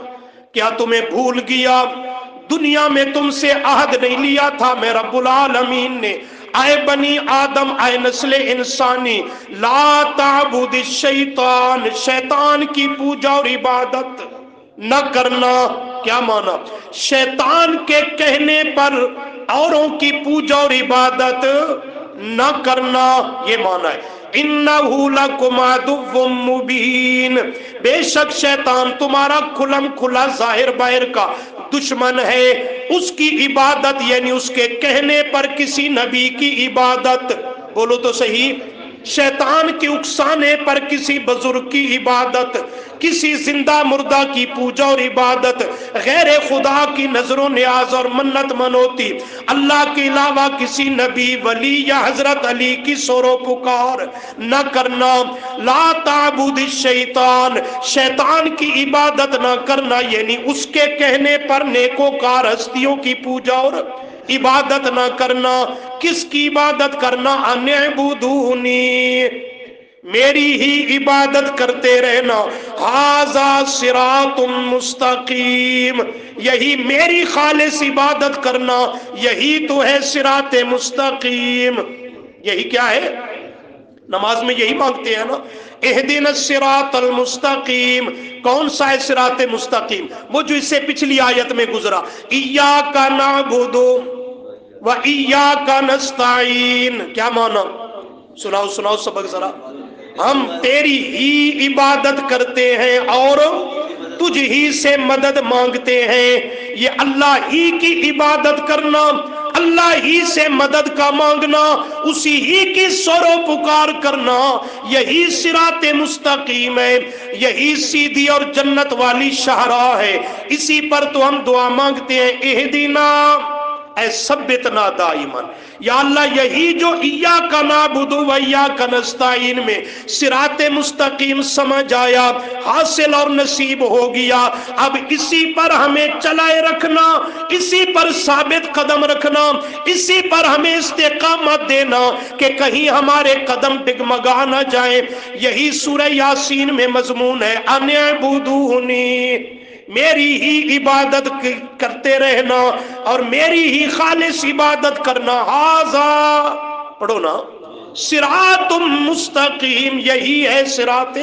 کیا تمہیں بھول گیا دنیا میں تم سے عہد نہیں لیا تھا میں رب العالمین نے؟ اے بنی آدم، اے نسل انسانی، لا تعبد الشیطان، شیطان کی پوجا اور عبادت نہ کرنا۔ کیا مانا؟ شیطان کے کہنے پر اوروں کی پوجا اور عبادت نہ کرنا، یہ مانا ہے۔ اِنَّهُ لَكُمْ عَدُوٌّ مُبِينٌ، بے شک شیطان تمہارا کھلم کھلا ظاہر باہر کا دشمن ہے۔ اس کی عبادت یعنی اس کے کہنے پر کسی نبی کی عبادت، بولو تو صحیح، شیطان کی اکسانے پر کسی بزرگ کی عبادت، کسی زندہ مردہ کی پوجا اور عبادت، غیر خدا کی نظر و نیاز اور منت منوتی، اللہ کے علاوہ کسی نبی، ولی یا حضرت علی کی سور و پکار نہ کرنا۔ لا تعبد الشیطان، شیطان کی عبادت نہ کرنا یعنی اس کے کہنے پر نیکوکار ہستیوں کی پوجا اور عبادت نہ کرنا۔ کس کی عبادت کرنا؟ ان اعبدونی، میری ہی عبادت کرتے رہنا۔ ھذا صراط مستقیم، یہی میری خالص عبادت کرنا، یہی تو ہے صراط مستقیم۔ یہی کیا ہے؟ نماز میں یہی مانگتے ہیں نا، اہدنا الصراط المستقیم۔ کون سا ہے صراط مستقیم؟ وہ جو اس سے پچھلی آیت میں گزرا، ایاک نعبد و ایاک نستعین۔ کیا مانا؟ سناؤ سبق ذرا۔ ہم تیری ہی عبادت کرتے ہیں اور تجھ ہی سے مدد مانگتے ہیں۔ یہ اللہ ہی کی عبادت کرنا، اللہ ہی سے مدد کا مانگنا، اسی ہی کی سرو پکار کرنا، یہی صراط مستقیم ہے، یہی سیدھی اور جنت والی شاہراہ ہے۔ اسی پر تو ہم دعا مانگتے ہیں، اہدنا اے ثبتنا دائما، یا اللہ یہی جو ایاک نعبد و ایاک نستعین میں صراط مستقیم سمجھ آیا، حاصل اور نصیب ہو گیا، اب اسی پر ہمیں چلائے رکھنا، اسی پر ثابت قدم رکھنا، اسی پر ہمیں استقامت دینا کہ کہیں ہمارے قدم ڈگمگا نہ جائیں۔ یہی سورہ یاسین میں مضمون ہے، ان اعبدونی، میری ہی عبادت کرتے رہنا اور میری ہی خالص عبادت کرنا۔ ھذا، پڑھو نا، صراط مستقیم، یہی ہے صراط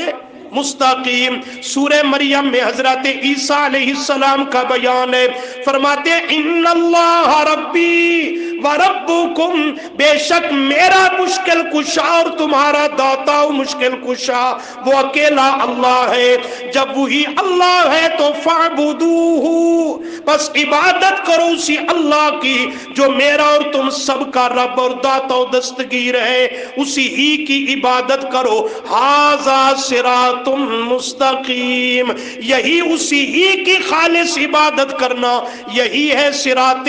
مستقیم۔ سورہ مریم میں حضرت عیسیٰ علیہ السلام کا بیان ہے، فرماتے ہیں ان اللہ ربی و ربکم، بے شک میرا مشکل کشا اور تمہارا داتا مشکل کشا وہ اکیلا اللہ ہے۔ جب وہی اللہ ہے تو فاعبدوہ، بس عبادت کرو اسی اللہ کی جو میرا اور تم سب کا رب اور داتا و دستگیر ہے، اسی ہی کی عبادت کرو۔ ھذا صراط مستقیم، یہی اسی ہی کی خالص عبادت کرنا، یہی ہے صراط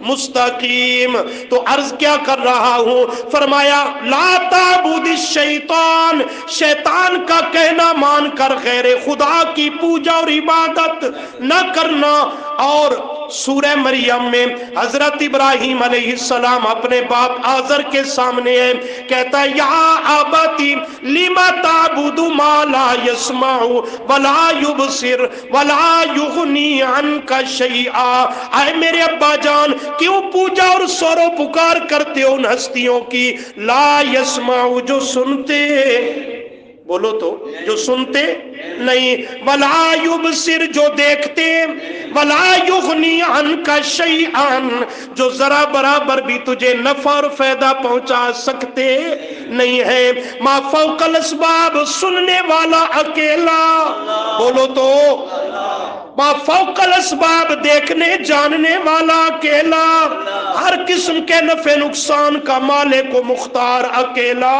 مستقیم۔ تو عرض کیا کر رہا ہوں، فرمایا لا تعبد الشیطان، شیطان کا کہنا مان کر غیر خدا کی پوجا اور عبادت نہ کرنا۔ اور سورہ مریم میں حضرت ابراہیم علیہ السلام اپنے باپ آزر کے سامنے ہے، کہتا ہے یا ابتی لما تعبد ما لا يسمع ولا يبصر ولا يغني عنك شيئا، اے میرے ابا جان کیوں پوجا اور سورو پکار کرتے ہو ان ہستیوں کی، لا يسمع جو سنتے، بولو تو جو سنتے نہیں، ولا یبصر جو دیکھتے، ولا یغنی عنک شیئا جو ذرا برابر بھی تجھے نفع اور فائدہ پہنچا سکتے نہیں ہے، ما فوق الاسباب سننے والا اکیلا، بولو تو ما فوق الاسباب دیکھنے جاننے والا اکیلا، ہر قسم کے نفع نقصان کا مالک و مختار اکیلا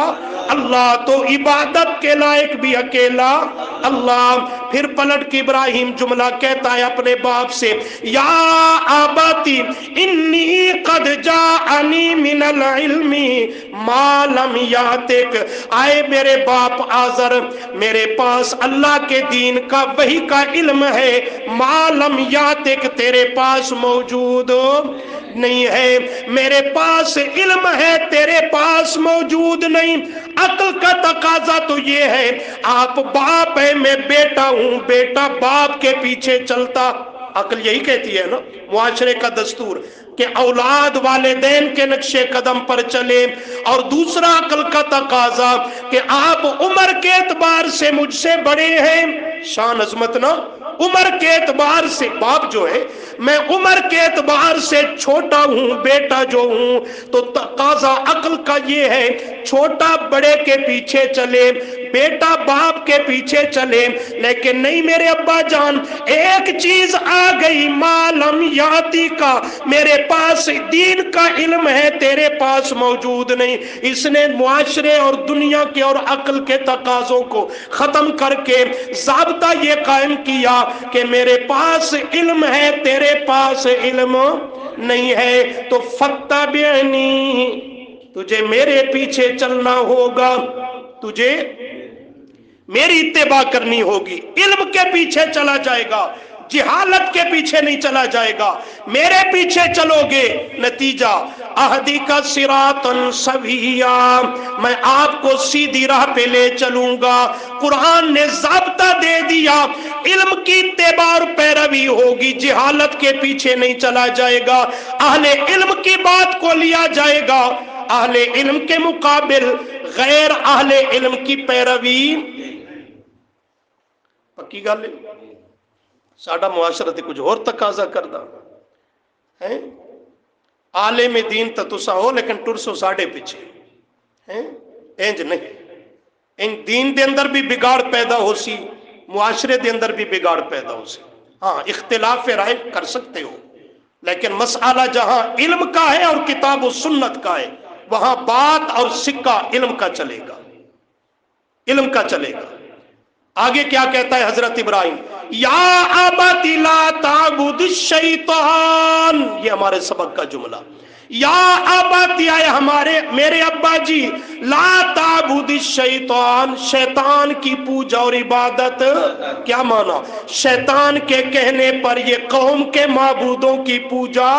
اللہ، تو عبادت کے لائق بھی اکیلا اللہ۔ پھر پلٹ کے ابراہیم جملہ کہتا ہے اپنے باپ سے، یا آباتی انی قد جاءنی من العلم ما لم یاتک، آئے میرے باپ آزر میرے پاس اللہ کے دین کا وحی کا علم ہے، ما لم یاتک تیرے پاس موجود نہیں ہے، میرے پاس علم ہے تیرے پاس موجود نہیں۔ عقل کا تقاضا تو یہ ہے، آپ باپ ہے میں بیٹا ہوں، بیٹا باپ کے پیچھے چلتا، عقل یہی کہتی ہے نا، معاشرے کا دستور کہ اولاد والدین کے نقش قدم پر چلے، اور دوسرا عقل کا تقاضا کہ آپ عمر کے اعتبار سے مجھ سے بڑے ہیں، شان عظمت نا، عمر کے اعتبار سے باپ جو ہے، میں عمر کے اعتبار سے چھوٹا ہوں، بیٹا جو ہوں، تو تقاضا عقل کا یہ ہے چھوٹا بڑے کے پیچھے چلے، بیٹا باپ کے پیچھے چلے، لیکن نہیں میرے ابا جان، ایک چیز آ گئی معلوم یاتی کا، میرے پاس دین کا علم ہے تیرے پاس موجود نہیں۔ اس نے معاشرے اور دنیا کے اور عقل کے تقاضوں کو ختم کر کے ضابطہ یہ قائم کیا کہ میرے پاس علم ہے تیرے پاس علم نہیں ہے، تو فتبعنی، تجھے میرے پیچھے چلنا ہوگا، تجھے میری اتباع کرنی ہوگی، علم کے پیچھے چلا جائے گا، جہالت کے پیچھے نہیں چلا جائے گا، میرے پیچھے چلو گے، نتیجہ اہدی کا صراطا سویا، میں آپ کو سیدھی راہ پہ لے چلوں گا۔ قرآن نے ضابطہ دے دیا، علم کی اتباع اور پیروی ہوگی، جہالت کے پیچھے نہیں چلا جائے گا، اہل علم کی بات کو لیا جائے گا، اہل علم کے مقابل غیر اہل علم کی پیروی پکی گل ہے۔ ساڈا معاشرہ تے کچھ اور تقاضا کردا ہے، عالم دین تا تسا ہو لیکن ٹرسو ساڈے پیچھے ہیں، انج نہیں، ان دین دے اندر بھی بگاڑ پیدا ہو سی، معاشرے دے اندر بھی بگاڑ پیدا ہو سی۔ ہاں اختلاف رائے کر سکتے ہو، لیکن مسئلہ جہاں علم کا ہے اور کتاب و سنت کا ہے وہاں بات اور سکہ علم کا چلے گا، علم کا چلے گا۔ آگے کیا کہتا ہے حضرت ابراہیم، یا ابت لا تعبد الشیطان، یہ ہمارے سبق کا جملہ، یا ابت، یا میرے ابا جی، لا تعبد الشیطان، شیطان کی پوجا اور عبادت، کیا مانا؟ شیطان کے کہنے پر یہ قوم کے معبودوں کی پوجا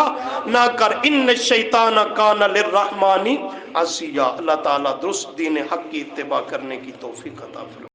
نہ کر، ان الشیطان کان للرحمن عصیا۔ اللہ تعالیٰ درست دین حق کی اتباع کرنے کی توفیق عطا فرمائے۔